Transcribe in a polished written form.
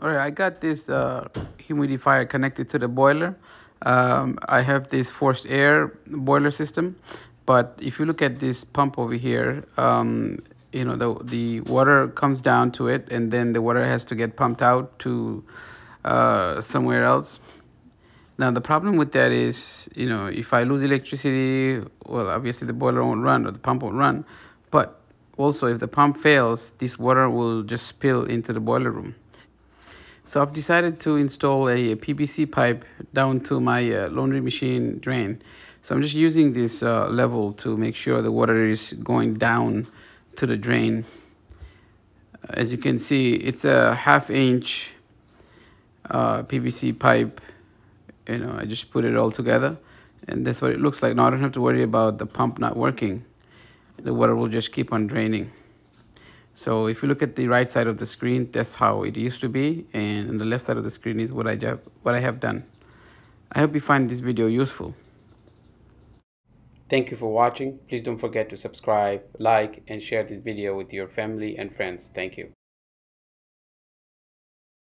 All right, I got this humidifier connected to the boiler. I have this forced air boiler system, but if you look at this pump over here, you know, the water comes down to it, and then the water has to get pumped out to somewhere else. Now the problem with that is, you know, if I lose electricity, well, obviously the boiler won't run or the pump won't run, but also if the pump fails, this water will just spill into the boiler room. So I've decided to install a PVC pipe down to my laundry machine drain. So I'm just using this level to make sure the water is going down to the drain. As you can see, it's a 1/2 inch PVC pipe. You know, I just put it all together, and that's what it looks like. Now I don't have to worry about the pump not working. The water will just keep on draining. So if you look at the right side of the screen, that's how it used to be, and on the left side of the screen is what I have done. I hope you find this video useful. Thank you for watching. Please don't forget to subscribe, like, and share this video with your family and friends. Thank you.